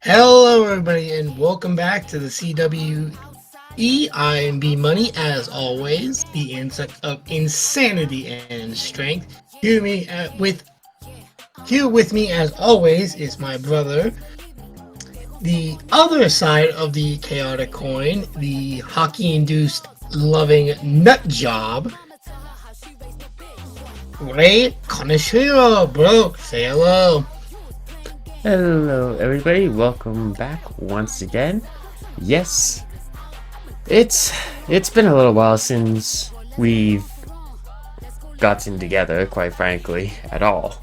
Hello, everybody, and welcome back to the CWE. I am B Money, as always, the insect of insanity and strength. Here with me, as always, is my brother. The other side of the chaotic coin, the hockey-induced loving nut job. Ray Konishiro, bro, say hello. Hello everybody, welcome back once again. Yes, it's been a little while since we've gotten together, quite frankly, at all.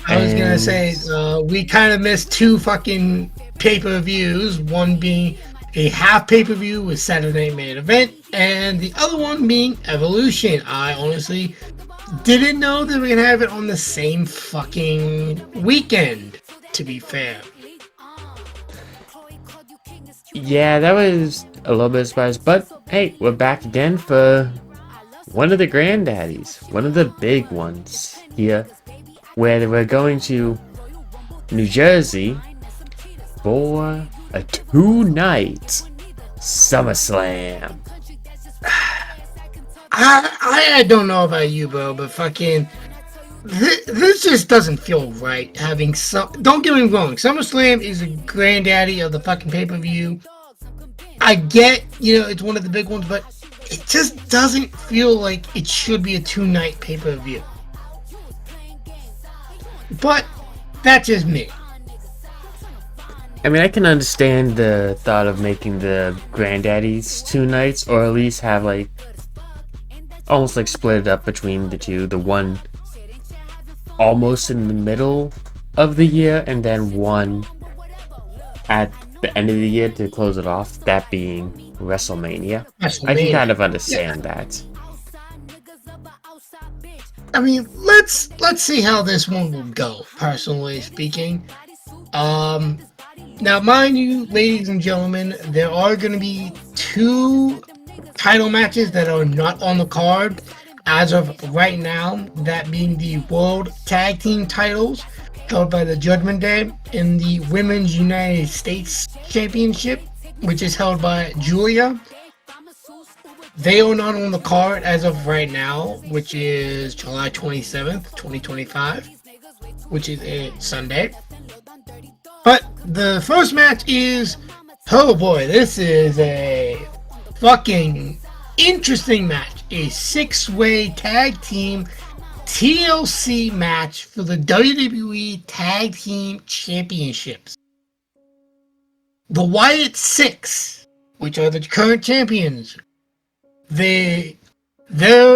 I was gonna say we kind of missed two fucking pay-per-views. One being a half pay-per-view with Saturday Night Main Event, and the other one being Evolution. I honestly didn't know that we're gonna have it on the same fucking weekend. To be fair, Yeah, that was a little bit of a surprise, but hey, we're back again for one of the granddaddies, one of the big ones here, where we're going to New Jersey for a two-night SummerSlam. I don't know about you, bro, but fucking this just doesn't feel right. Having some, don't get me wrong, SummerSlam is a granddaddy of the fucking pay-per-view. I get, it's one of the big ones, but it just doesn't feel like it should be a two-night pay-per-view. But that's just me. I mean, I can understand the thought of making the granddaddies two nights, or at least have almost split it up between the two. The one almost in the middle of the year, and then one at the end of the year to close it off. That being WrestleMania. I can kind of understand that. I mean, let's see how this one will go. Personally speaking, now mind you, ladies and gentlemen, there are going to be two title matches that are not on the card as of right now. That being the World Tag Team titles held by the Judgment Day and the Women's United States Championship, which is held by Julia. They are not on the card as of right now, which is July 27th, 2025, which is a Sunday. But the first match is, oh boy, this is a fucking interesting match. A six-way tag team TLC match for the WWE Tag Team Championships. The Wyatt Six, which are the current champions, their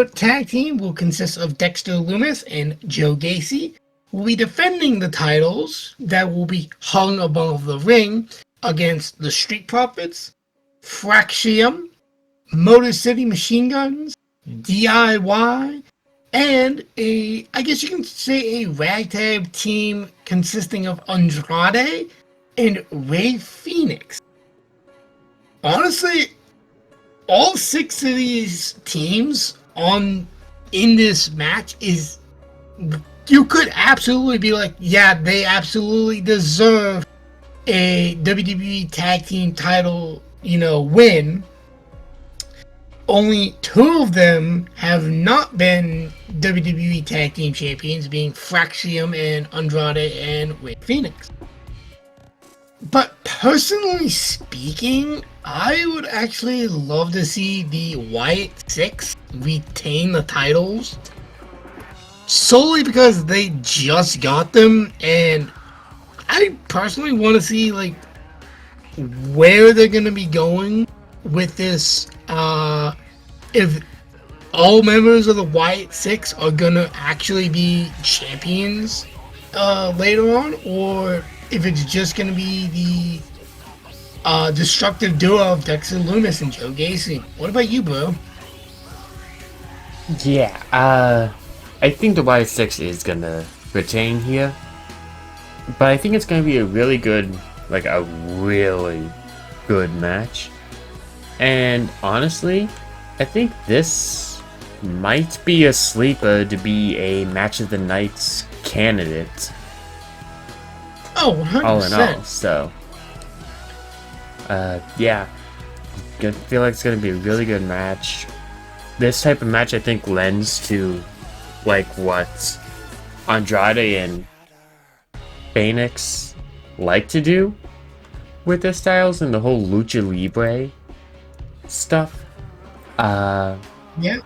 tag team will consist of Dexter Lumis and Joe Gacy, who will be defending the titles that will be hung above the ring against the Street Profits, Fraxium, Motor City Machine Guns, DIY, and I guess you can say a ragtag team consisting of Andrade and Rey Fenix. Honestly, all six of these teams in this match you could absolutely be like, yeah, they absolutely deserve a WWE Tag Team title, win. Only two of them have not been WWE Tag Team Champions, being Fraxium and Andrade and Rey Fenix. But personally speaking, I would actually love to see the Wyatt Six retain the titles, solely because they just got them, and I personally want to see where they're gonna be going with this. If all members of the Wyatt Six are gonna actually be champions later on, or if it's just gonna be the destructive duo of Dexter Lumis and Joe Gacy. What about you, bro? Yeah, I think the Wyatt Six is gonna retain here, but I think it's gonna be a really good match. And honestly, I think this might be a sleeper to be a match of the night's candidate. Oh, 100%. All in all, so Yeah, I feel like it's gonna be a really good match. This type of match, I think, lends to like what Andrade and Phoenix like to do with their styles and the whole lucha libre stuff. Uh, Yeah.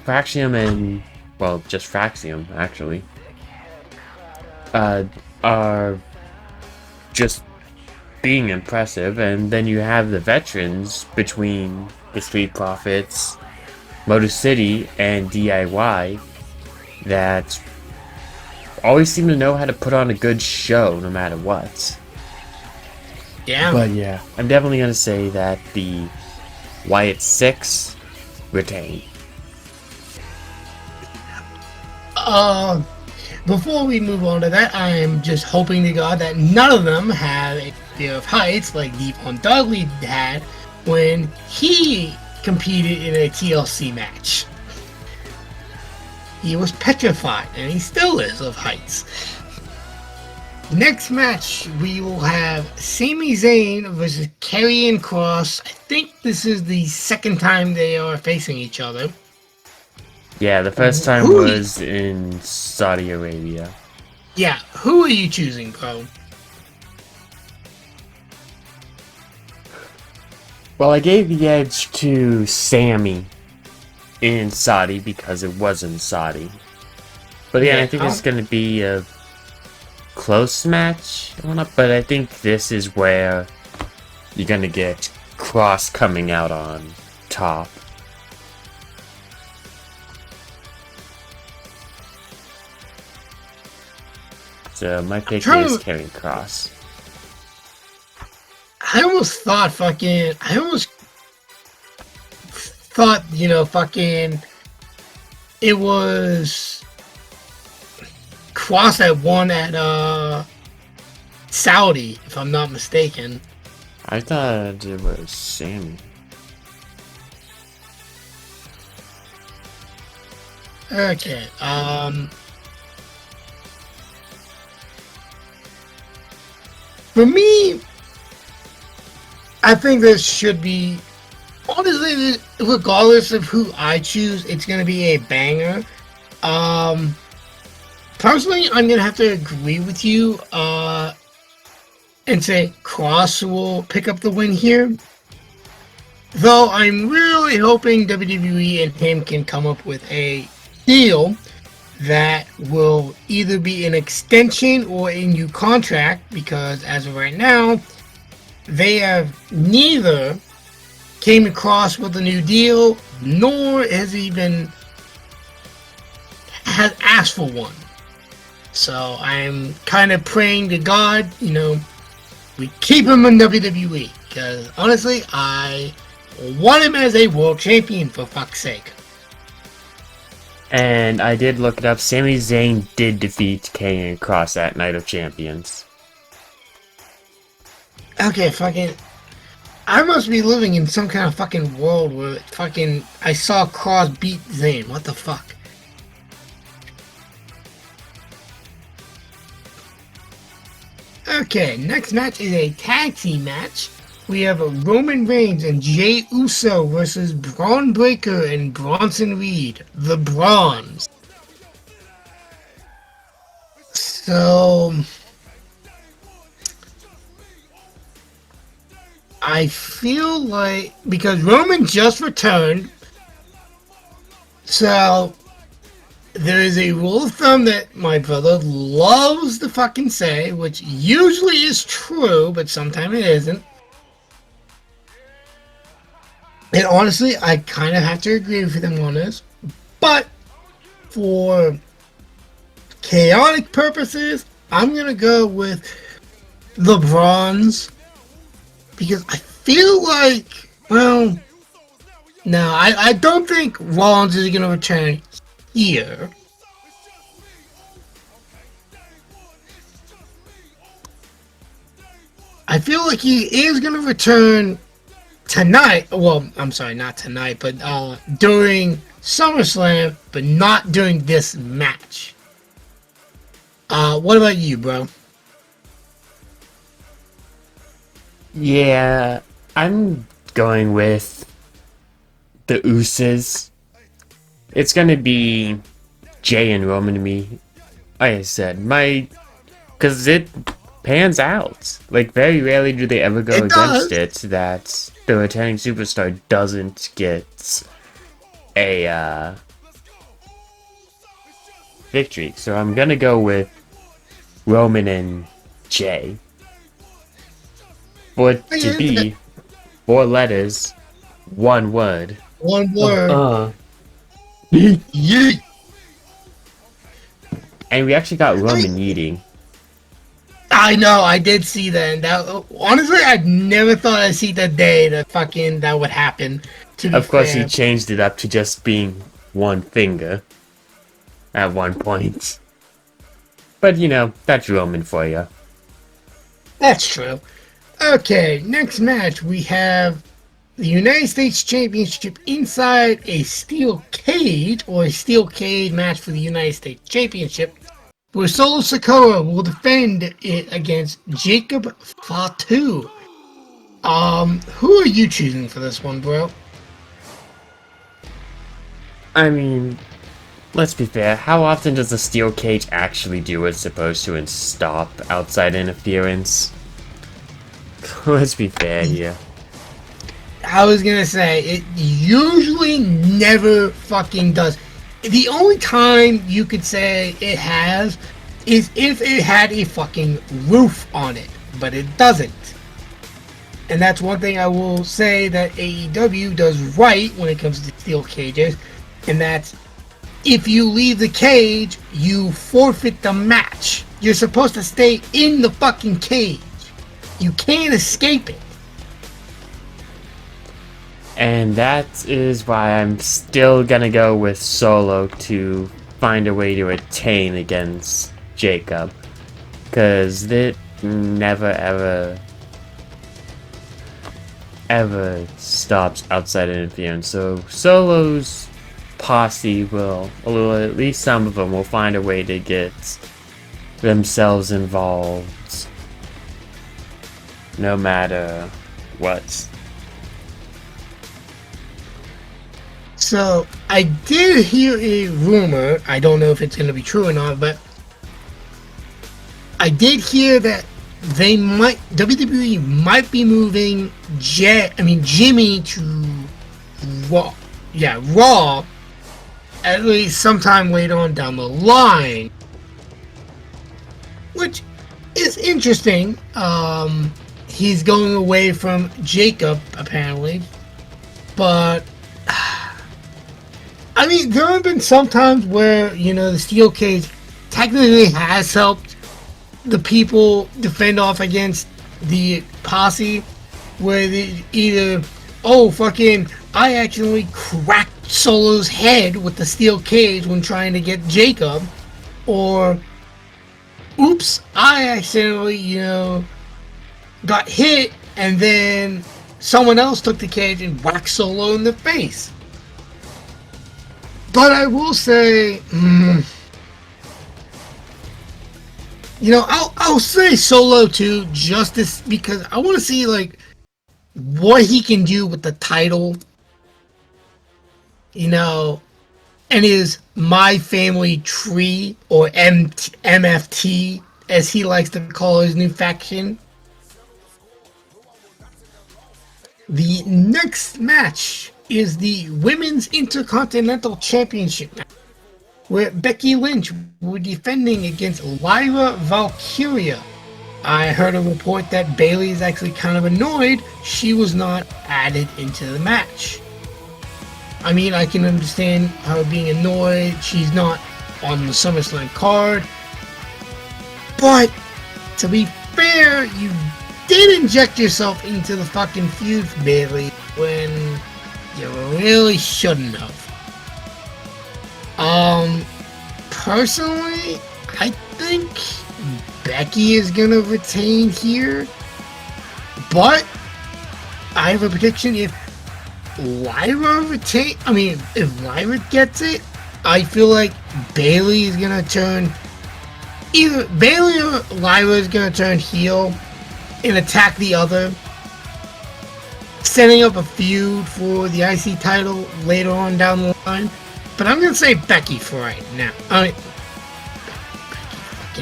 Fraxium and, well, just Fraxium actually, are just being impressive, and then you have the veterans between the Street Profits, Motor City, and DIY that always seem to know how to put on a good show no matter what. Yeah. But yeah, I'm definitely gonna say that the Wyatt 6 retain. Before we move on to that, I am just hoping to God that none of them have a fear of heights like Devon Dudley had when he competed in a TLC match. He was petrified, and he still is, of heights. Next match, we will have Sami Zayn versus Karrion Kross. I think this is the second time they are facing each other. Yeah, the first time was in Saudi Arabia. Yeah, who are you choosing, bro? Well, I gave the edge to Sammy in Saudi because it was in Saudi. But yeah, I think it's going to be a close match. But I think this is where you're going to get Kross coming out on top. So my pick is Karrion Kross. I almost thought, it was Kross that won at Saudi, if I'm not mistaken. I thought it was Sammy. Okay, for me, I think this should be, honestly, regardless of who I choose, it's going to be a banger. Personally, I'm going to have to agree with you and say Kross will pick up the win here. Though I'm really hoping WWE and him can come up with a deal that will either be an extension or a new contract, because as of right now, they have neither came across with a new deal, nor has asked for one. So I'm kind of praying to God, we keep him in WWE, because honestly, I want him as a world champion, for fuck's sake. And I did look it up. Sami Zayn did defeat Karrion Kross at Night of Champions. Okay, I must be living in some kind of fucking world where I saw Kross beat Zayn. What the fuck? Okay, next match is a tag team match. We have Roman Reigns and Jey Uso versus Braun Breaker and Bronson Reed, the Bronze. So I feel like, because Roman just returned, so there is a rule of thumb that my brother loves to fucking say, which usually is true, but sometimes it isn't. And honestly, I kind of have to agree with them on this. But for chaotic purposes, I'm going to go with the Bronze. Because I feel like, well, no, I don't think Rollins is going to return here. I feel like he is going to return tonight. Well, I'm sorry, not tonight, but during SummerSlam, but not during this match. What about you, bro? Yeah, I'm going with the Usos. It's gonna be Jay and Roman to me. Like I said, because it pans out. Like, very rarely do they ever go It against does. it that the returning superstar doesn't get a victory. So I'm gonna go with Roman and Jay. For it to Again, be 4 letters, 1 word. one word. And Yeet. we actually got I Roman mean, eating. I know, I did see that, and that honestly, I never thought I'd see the day that would happen. To be Of course, he fair, changed it up to just being one finger at one point. But that's Roman for you. that's true. Okay, next match we have the United States Championship inside a steel cage, or a steel cage match for the United States Championship, where Solo Sikoa will defend it against Jacob Fatu. Who are you choosing for this one, bro? I mean, let's be fair. How often does the steel cage actually do what it's supposed to and stop outside interference? Let's be fair here. I was gonna say, it usually never fucking does. The only time you could say it has is if it had a fucking roof on it, but it doesn't. And that's one thing I will say that AEW does right when it comes to steel cages, and that's if you leave the cage, you forfeit the match. You're supposed to stay in the fucking cage. You can't escape it. And that is why I'm still gonna go with Solo to find a way to attain against Jacob. Because it never ever stops outside interference. So Solo's posse will, at least some of them will find a way to get themselves involved. No matter what. So I did hear a rumor. I don't know if it's going to be true or not, but I did hear that WWE might be moving Jimmy to Raw. Yeah, Raw. At least sometime later on down the line, which is interesting. He's going away from Jacob apparently, but. I mean, there have been some times where, the steel cage technically has helped the people defend off against the posse, where they either, I accidentally cracked Solo's head with the steel cage when trying to get Jacob, or, oops, I accidentally, got hit, and then someone else took the cage and whacked Solo in the face. But I will say, I'll say Solo too, just because I want to see what he can do with the title, and his My Family Tree, or MFT, as he likes to call his new faction. The next match is the Women's Intercontinental Championship match, where Becky Lynch will be defending against Lyra Valkyria. I heard a report that Bayley is actually kind of annoyed she was not added into the match. I mean, I can understand her being annoyed she's not on the SummerSlam card, but to be fair, you did inject yourself into the fucking feud, Bayley, when you really shouldn't have. Personally, I think Becky is gonna retain here, but I have a prediction: if Lyra gets it, I feel like Bayley is gonna turn, either Bayley or Lyra is gonna turn heel and attack the other, setting up a feud for the IC title later on down the line. But I'm gonna say Becky for right now. Becky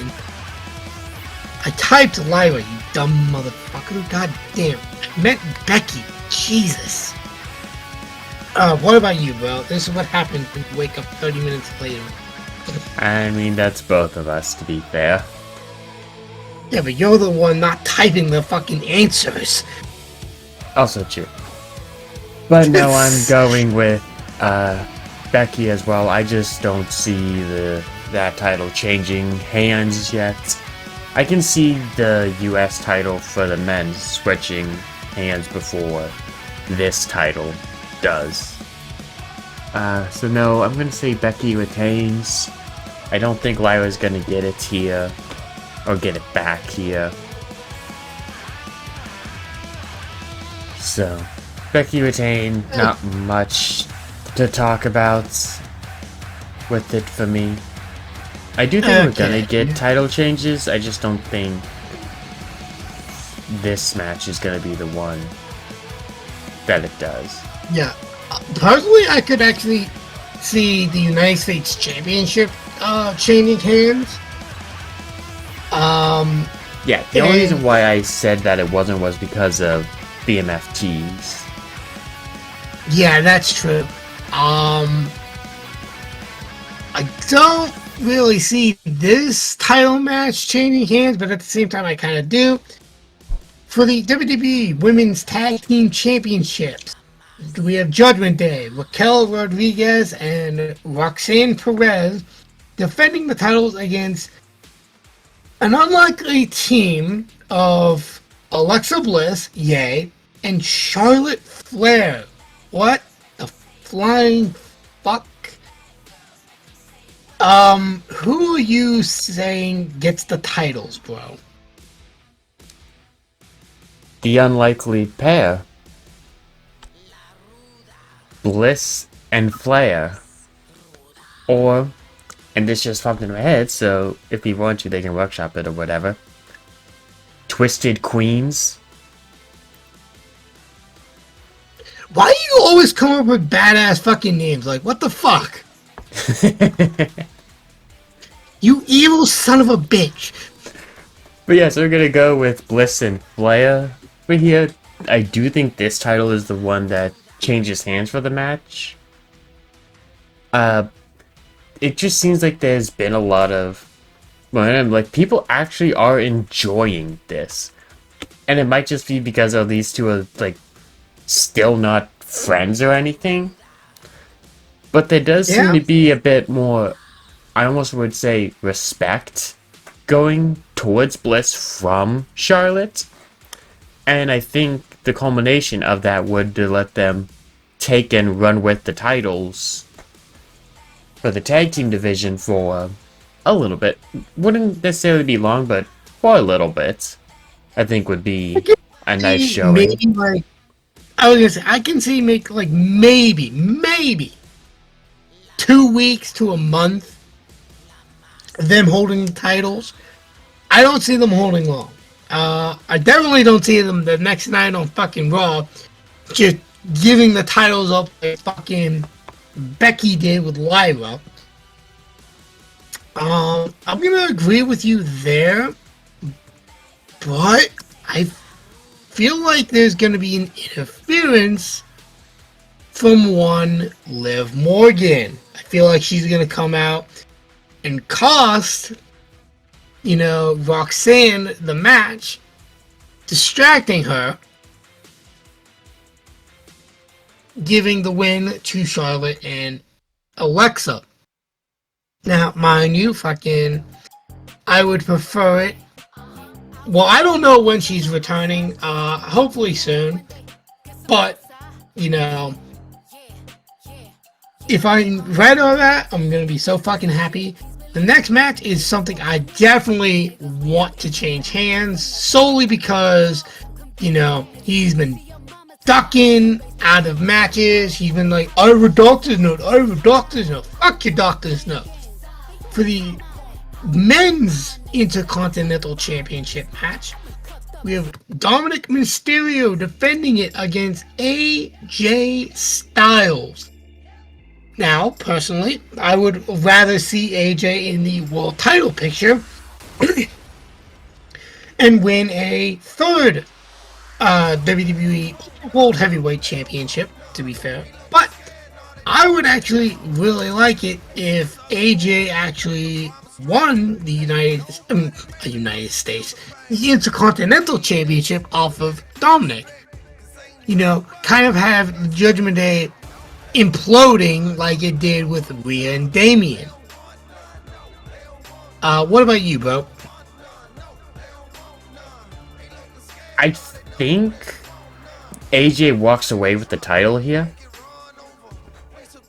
fucking. I typed Lyra, you dumb motherfucker. God damn. I meant Becky. Jesus. What about you, bro? This is what happens when you wake up 30 minutes later. I mean, that's both of us, to be fair. Yeah, but you're the one not typing the fucking answers. Also true. But no, I'm going with Becky as well. I just don't see that title changing hands yet. I can see the US title for the men switching hands before this title does. So no, I'm gonna say Becky retains. I don't think Lyra's gonna get it here, or get it back here. So, Becky retained, not much to talk about with it for me. I do think we're gonna get title changes, I just don't think this match is gonna be the one that it does. Yeah. Personally, I could actually see the United States Championship changing hands. Yeah, the only reason why I said that it wasn't was because of BMFTs. Yeah, that's true. I don't really see this title match changing hands, but at the same time, I kind of do. For the WWE Women's Tag Team Championships, we have Judgment Day, Raquel Rodriguez and Roxanne Perez defending the titles against an unlikely team of Alexa Bliss, yay, and Charlotte Flair. What the flying fuck? Who are you saying gets the titles, bro? The unlikely pair. Bliss and Flair. Or, and this just popped in my head, so if we want to, they can workshop it or whatever. Twisted Queens. Why do you always come up with badass fucking names? Like, what the fuck? You evil son of a bitch. But yeah, so we're gonna go with Bliss and Flair. But here, I do think this title is the one that changes hands for the match. It just seems like there's been a lot of momentum. Like, people actually are enjoying this. And it might just be because of these two are, like, still not friends or anything. But there does seem to be a bit more, I almost would say, respect going towards Bliss from Charlotte. And I think the culmination of that would to let them take and run with the titles for the tag team division for a little bit. Wouldn't necessarily be long, but for a little bit, I think would be a nice showing. Maybe like, I was gonna say, I can see make like maybe 2 weeks to a month them holding the titles. I don't see them holding long. I definitely don't see them the next night on fucking Raw just giving the titles up like fucking Becky did with Lyra. I'm gonna agree with you there, but I feel like there's gonna be an interference from one Liv Morgan. I feel like she's gonna come out and cost, you know, Roxanne the match, distracting her, giving the win to Charlotte and Alexa. Now, mind you, I would prefer it. Well, I don't know when she's returning. Hopefully soon. But, you know, if I'm right on that, I'm going to be so fucking happy. The next match is something I definitely want to change hands, solely because, you know, he's been ducking out of matches. He's been like, I have a doctor's note, I have a doctor's note. Fuck your doctor's note. For the men's Intercontinental Championship match, we have Dominic Mysterio defending it against AJ Styles. Now, personally, I would rather see AJ in the world title picture and win a third WWE World Heavyweight Championship, to be fair. But I would actually really like it if AJ actually won the United States, the Intercontinental Championship off of Dominic. You know, kind of have the Judgment Day imploding like it did with Rhea and Damian. What about you, bro? I think AJ walks away with the title here.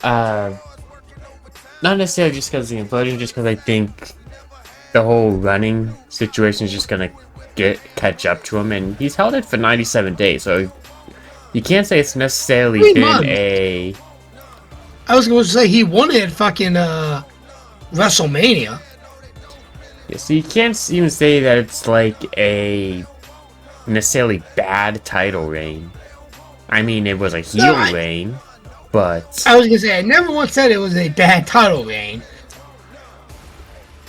Not necessarily just because of the implosion, just because I think the whole running situation is just gonna catch up to him, and he's held it for 97 days, so you can't say it's necessarily been a... I was going to say he won it at fucking WrestleMania. Yeah, so you can't even say that it's like a necessarily bad title reign. I mean, it was a heel reign, but... I was going to say, I never once said it was a bad title reign.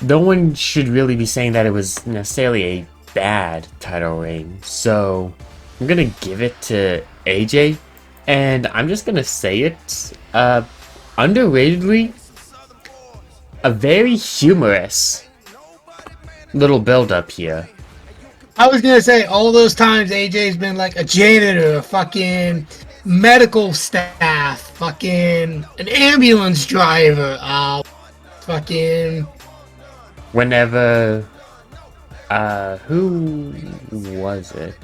No one should really be saying that it was necessarily a bad title reign, so I'm gonna give it to AJ, and I'm just gonna say it, underratedly, a very humorous little build-up here. I was gonna say, all those times AJ's been like a janitor, a fucking medical staff, fucking an ambulance driver, fucking... Whenever, who was it?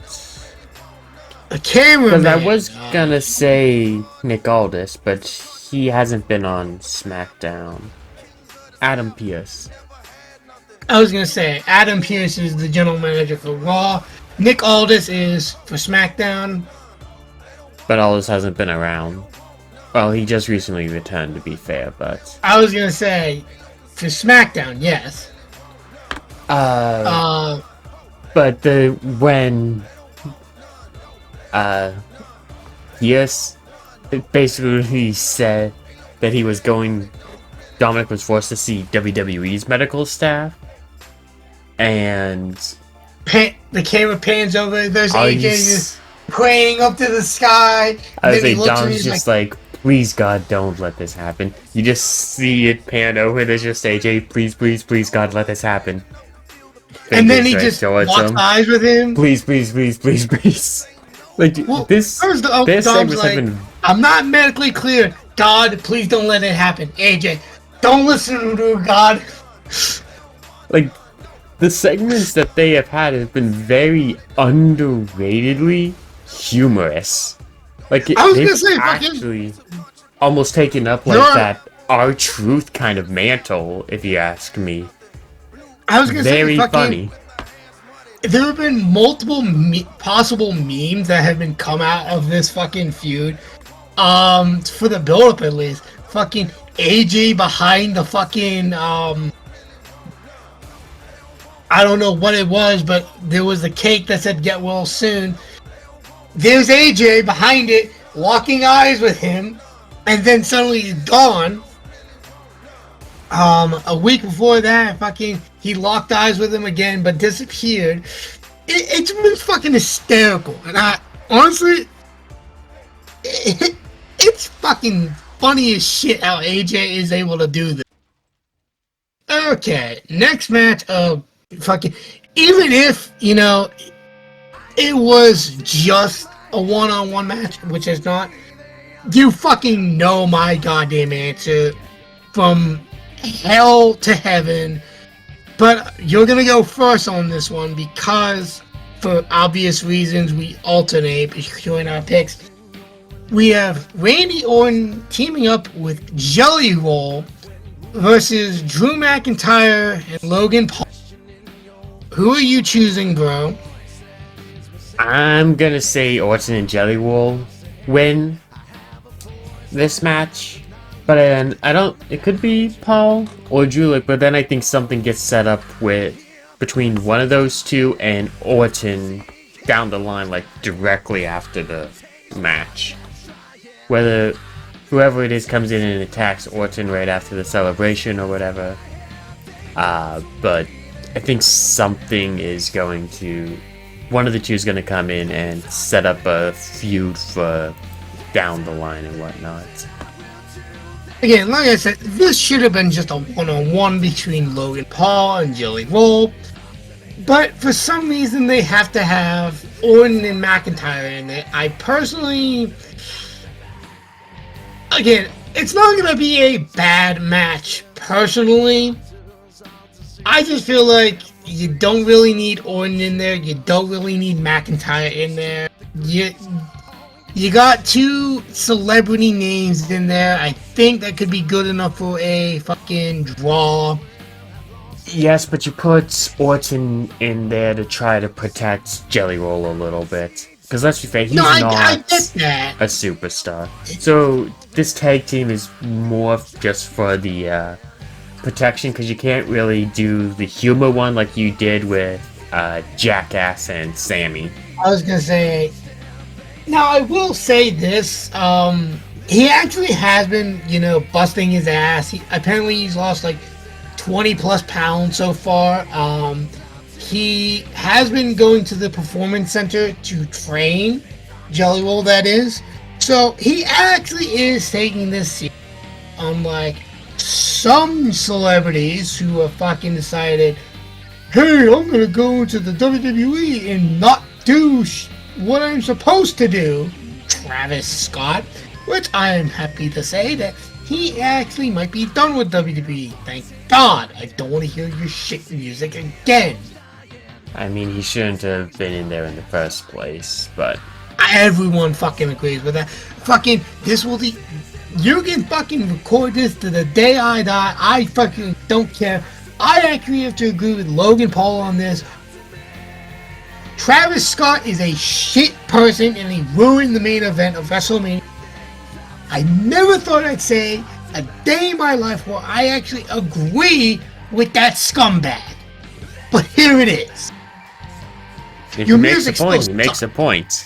A cameraman. Because I was gonna say Nick Aldis, but he hasn't been on SmackDown. Adam Pearce. I was gonna say Adam Pearce is the general manager for Raw. Nick Aldis is for SmackDown. But Aldis hasn't been around. Well, he just recently returned, to be fair, but... I was gonna say, for SmackDown, yes. But when yes, basically he said that he was going... Dominic was forced to see WWE's medical staff, and... the camera pans over, there's AJ just praying up to the sky. I was like, Dom's just like, please God, don't let this happen. You just see it pan over, there's just AJ, please, please, please God, let this happen. And then he just locks eyes with him. Please, please, please, please, please. Like, this segment has been... I'm not medically clear. God, please don't let it happen. AJ, don't listen to God. Like, the segments that they have had have been very underratedly humorous. Like, I was they've gonna say, actually almost taken up like that R-Truth kind of mantle, if you ask me. I was gonna very say, funny. There have been multiple possible memes that have been come out of this fucking feud. For the build-up at least, fucking AJ behind the fucking I don't know what it was, but there was a cake that said "Get well soon." There's AJ behind it, locking eyes with him, and then suddenly he's gone. A week before that, fucking, he locked eyes with him again, but disappeared. It's been fucking hysterical, and I honestly, it's fucking funny as shit how AJ is able to do this. Okay, next match. Fucking, even if it was just a one-on-one match, which is not, you fucking know my goddamn answer from hell to heaven, but you're gonna go first on this one because, for obvious reasons, we alternate between our picks. We have Randy Orton teaming up with Jelly Roll versus Drew McIntyre and Logan Paul. Who are you choosing, bro? I'm gonna say Orton and Jelly Roll win this match. But I don't... It could be Paul or Drew, but then I think something gets set up between one of those two, and Orton down the line, like directly after the match. Whether whoever it is comes in and attacks Orton right after the celebration or whatever. But I think something is going to... One of the two is going to come in and set up a feud for down the line and whatnot. Again, like I said, this should have been just a one-on-one between Logan Paul and Jelly Roll. But for some reason, they have to have Orton and McIntyre in it. I personally... Again, it's not going to be a bad match, personally. I just feel like you don't really need Orton in there. You don't really need McIntyre in there. You got two celebrity names in there. I think that could be good enough for a fucking draw. Yes, but you put Orton in there to try to protect Jelly Roll a little bit. Because let's be fair, he's not I get that. a superstar. So this tag team is more just for the protection, because you can't really do the humor one like you did with Jackass and Sammy. I was going to say... Now, I will say this. He actually has been, busting his ass. Apparently, he's lost like 20 plus pounds so far. He has been going to the performance center to train Jelly Roll, that is. So he actually is taking this seriously. Unlike some celebrities who have fucking decided, hey, I'm gonna go into the WWE and not do what I'm supposed to do. Travis Scott, which I am happy to say that he actually might be done with WWE. Thank God. I don't want to hear your shit music again. I mean, he shouldn't have been in there in the first place, but... Everyone fucking agrees with that. Fucking, this will be... You can fucking record this to the day I die. I fucking don't care. I actually have to agree with Logan Paul on this. Travis Scott is a shit person and he ruined the main event of WrestleMania. I never thought I'd say a day in my life where I actually agree with that scumbag. But here it is. If he makes a point, he makes a point.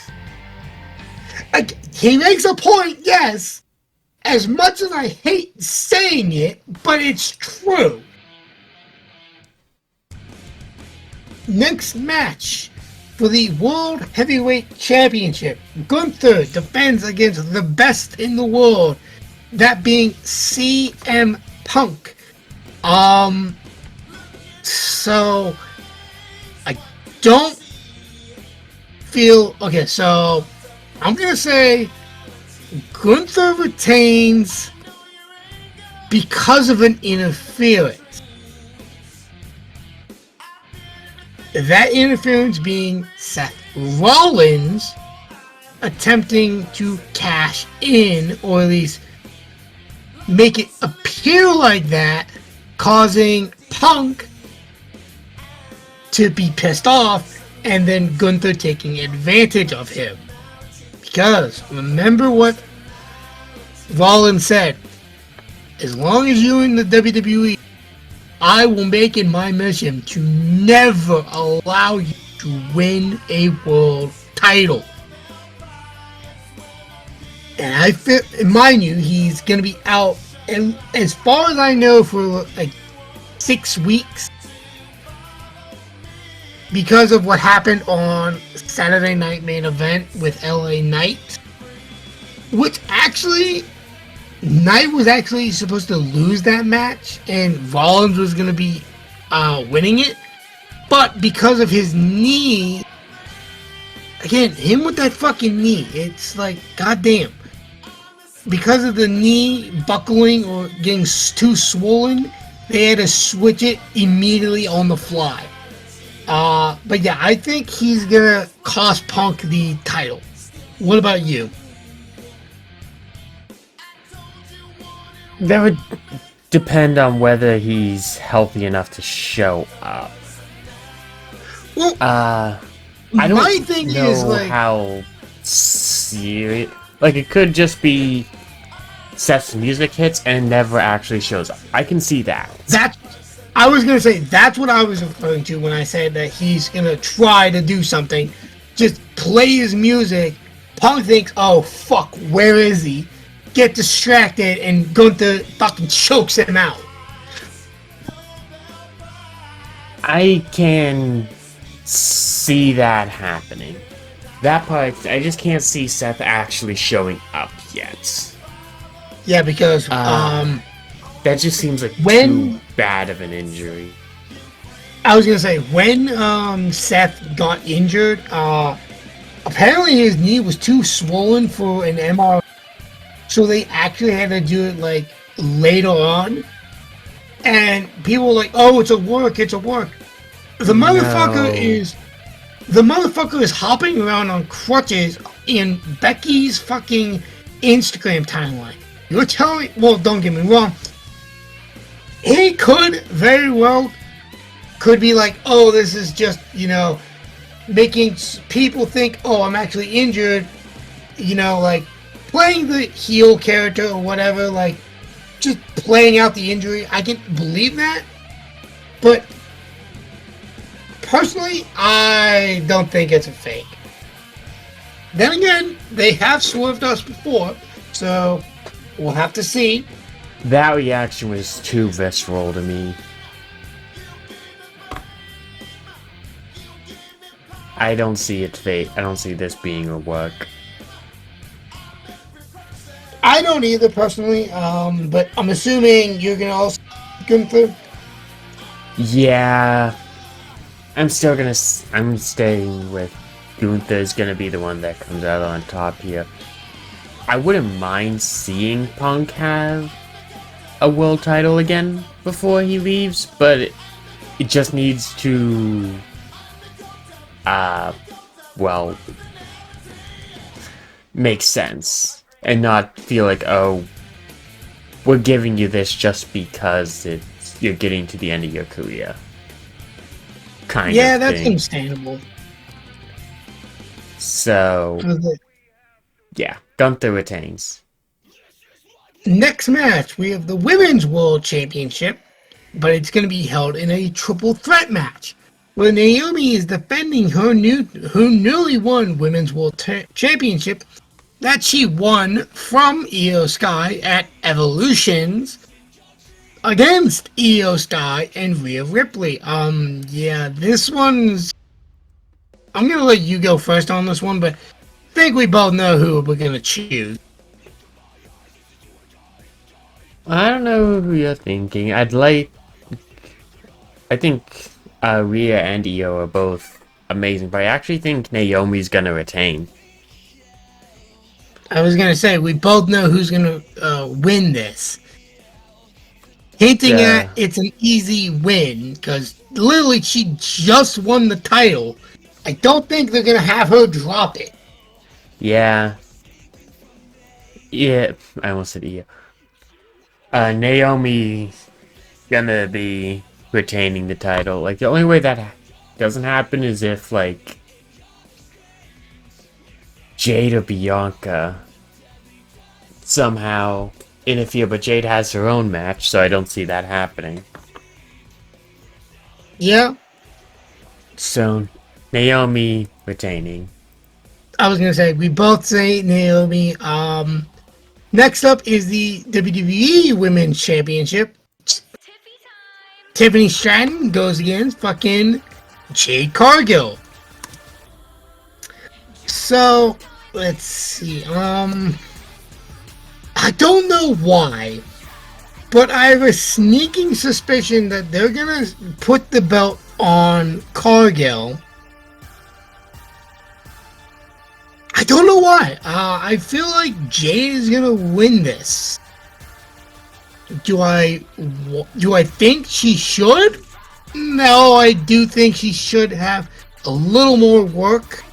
He makes a point, yes. As much as I hate saying it, but it's true. Next match for the World Heavyweight Championship. Gunther defends against the best in the world, that being CM Punk. So I don't feel okay. So I'm gonna say Gunther retains because of an interference. That interference being Seth Rollins attempting to cash in, or at least make it appear like that, causing Punk to be pissed off, and then Gunther taking advantage of him. Because remember what Rollins said, as long as you're in the WWE, I will make it my mission to never allow you to win a world title. And I feel, mind you, he's going to be out, and as far as I know, for like 6 weeks. Because of what happened on Saturday Night Main Event with LA Knight. Which actually, Knight was actually supposed to lose that match, and Rollins was going to be winning it. But because of his knee, again, him with that fucking knee, it's like, goddamn. Because of the knee buckling or getting too swollen, they had to switch it immediately on the fly. But yeah, I think he's gonna cost Punk the title. What about you? That would depend on whether he's healthy enough to show up. Well, I don't my thing know is, like, how serious. Like, it could just be Seth's music hits and never actually shows up. I can see that. I was gonna say that's what I was referring to when I said that he's gonna try to do something. just plays music. Punk thinks, oh fuck, where is he? Get distracted, and Gunther fucking chokes him out. I can see that happening. That part, I just can't see Seth actually showing up yet. Yeah, because that just seems like when too bad of an injury. I was gonna say when Seth got injured, apparently his knee was too swollen for an MRI, so they actually had to do it like later on. And people were like, "Oh, it's a work. The motherfucker is hopping around on crutches in Becky's fucking Instagram timeline. You're telling me? Well, don't get me wrong. He could very well be like, oh, this is just, making people think, oh, I'm actually injured. Like playing the heel character or whatever, like just playing out the injury. I can believe that, but personally, I don't think it's a fake. Then again, they have swerved us before, so we'll have to see. That reaction was too visceral to me. I don't see it fake. I don't see this being a work. I don't either personally, but I'm assuming you're gonna also Gunther. Yeah, I'm staying with Gunther's gonna be the one that comes out on top here. I wouldn't mind seeing Punk have a world title again before he leaves, but it just needs to, make sense and not feel like, oh, we're giving you this just because you're getting to the end of your career. Yeah, that's understandable. So, yeah, Gunther retains. Next match, we have the Women's World Championship, but it's going to be held in a triple threat match, where Naomi is defending her newly won Women's World Championship that she won from Io Sky at Evolutions against Io Sky and Rhea Ripley. Yeah, this one's... I'm going to let you go first on this one, but I think we both know who we're going to choose. I don't know who you're thinking. I think Rhea and Io are both amazing, but I actually think Naomi's gonna retain. I was gonna say, we both know who's gonna win this. Hinting at it's an easy win, because literally she just won the title. I don't think they're gonna have her drop it. Yeah. Yeah, I almost said Io. Naomi gonna be retaining the title. Like, the only way that doesn't happen is if, like, Jade or Bianca somehow interfere, but Jade has her own match, so I don't see that happening. Yeah. So, Naomi retaining. I was gonna say, we both say Naomi. Next up is the WWE Women's Championship. Tiffany Stratton goes against fucking Jade Cargill. So, let's see. I don't know why, but I have a sneaking suspicion that they're gonna put the belt on Cargill. I don't know why. I feel like Jade is gonna win this. Do I think she should? No, I do think she should have a little more work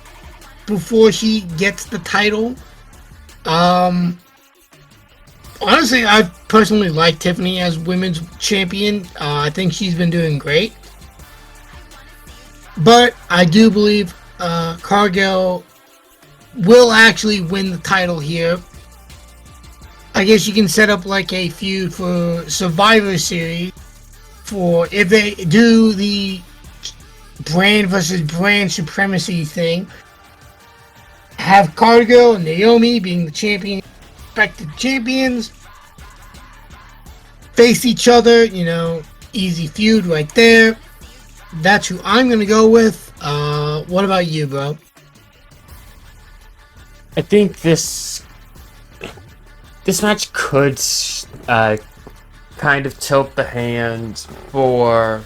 before she gets the title. Honestly, I personally like Tiffany as women's champion. I think she's been doing great. But I do believe Cargill will actually win the title here. I guess you can set up like a feud for Survivor Series for if they do the brand versus brand supremacy thing. have Cargill and Naomi being the respected champions face each other. Easy feud right there. That's who I'm gonna go with. What about you, bro? I think this match could kind of tilt the hand for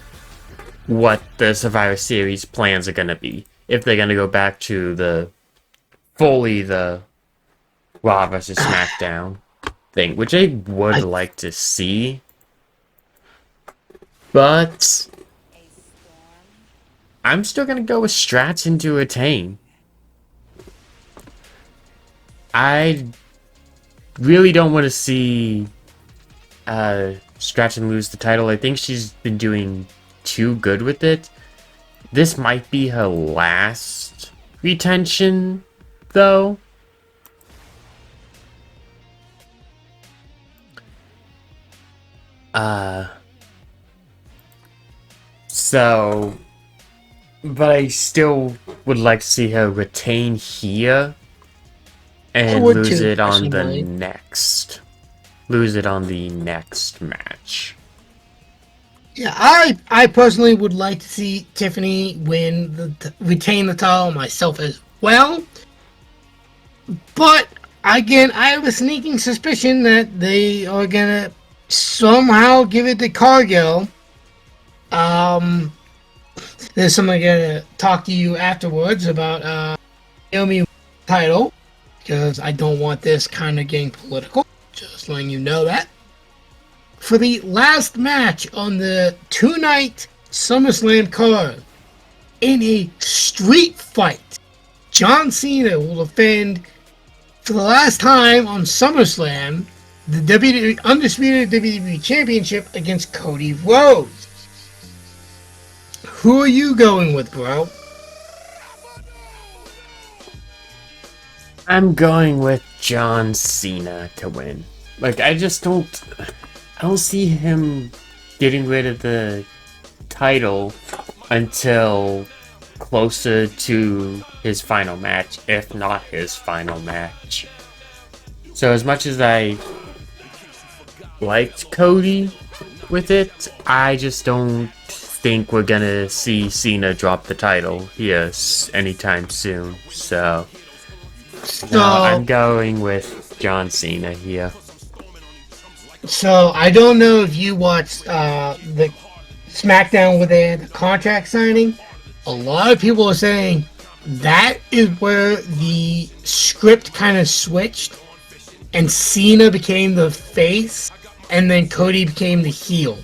what the Survivor Series plans are gonna be. If they're gonna go back to the Raw versus SmackDown thing, which I would like to see. But I'm still gonna go with Stratton to retain. I really don't want to see Stratton lose the title. I think she's been doing too good with it. This might be her last retention, though. But I still would like to see her retain here and lose it on the next match. Yeah, I personally would like to see Tiffany retain the title myself as well. But again, I have a sneaking suspicion that they are gonna somehow give it to Cargill. There's something I'm gonna talk to you afterwards about Naomi title, because I don't want this kind of getting political. Just letting you know that. For the last match on the 2-night SummerSlam card, in a street fight, John Cena will defend for the last time on SummerSlam the undisputed WWE Championship against Cody Rhodes. Who are you going with, bro? I'm going with John Cena to win. Like, I don't see him getting rid of the title until closer to his final match, if not his final match. So as much as I liked Cody with it, I just don't think we're gonna see Cena drop the title here anytime soon. So no, I'm going with John Cena here. So I don't know if you watched the SmackDown where they had the contract signing. A lot of people are saying that is where the script kind of switched, and Cena became the face, and then Cody became the heel.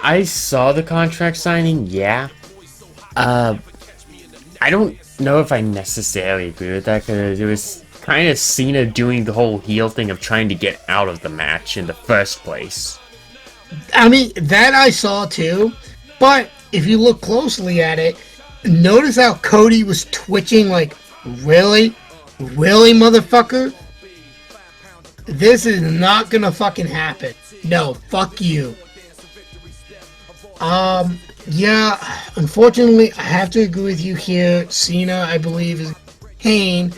I saw the contract signing, yeah. I don't know if I necessarily agree with that, because it was kind of Cena doing the whole heel thing of trying to get out of the match in the first place. I mean, that I saw too, but if you look closely at it, notice how Cody was twitching like, really? Really, motherfucker? This is not gonna fucking happen. No, fuck you. Yeah, unfortunately, I have to agree with you here. Cena, I believe, is pain.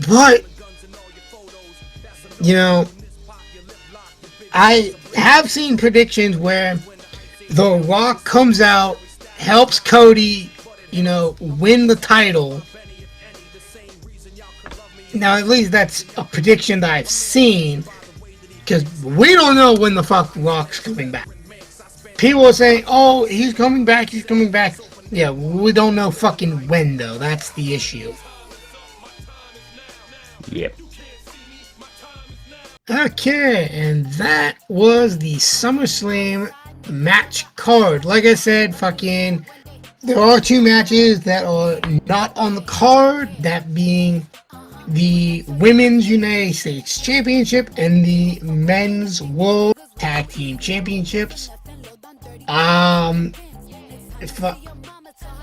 But, I have seen predictions where The Rock comes out, helps Cody, win the title. Now, at least that's a prediction that I've seen, because we don't know when the fuck Rock's coming back. People are saying, oh, he's coming back. Yeah, we don't know fucking when, though. That's the issue. Yep. Okay, and that was the SummerSlam match card. Like I said, there are two matches that are not on the card, that being the Women's United States Championship and the Men's World Tag Team Championships. If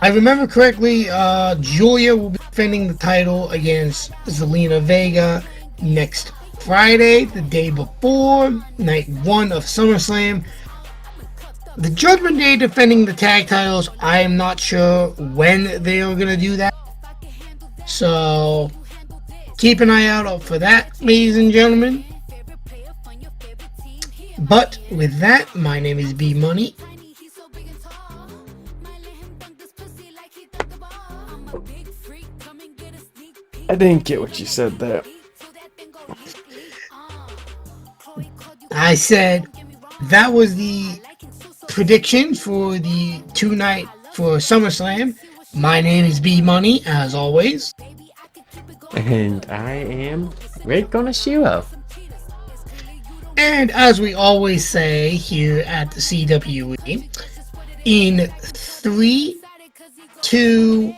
I remember correctly, Julia will be defending the title against Zelina Vega next Friday, the day before night 1 of SummerSlam. The Judgment Day defending the tag titles, I am not sure when they are going to do that. So keep an eye out for that, ladies and gentlemen. But with that, my name is B Money. I didn't get what you said there. I said that was the prediction for the 2-night for SummerSlam. My name is B Money, as always. And I am Rick Onashiro. And as we always say here at the CWE, in 3, 2,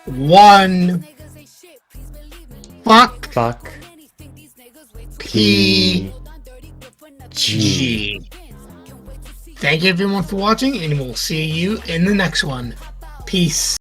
1, fuck PG. Thank you everyone for watching, and we'll see you in the next one. Peace.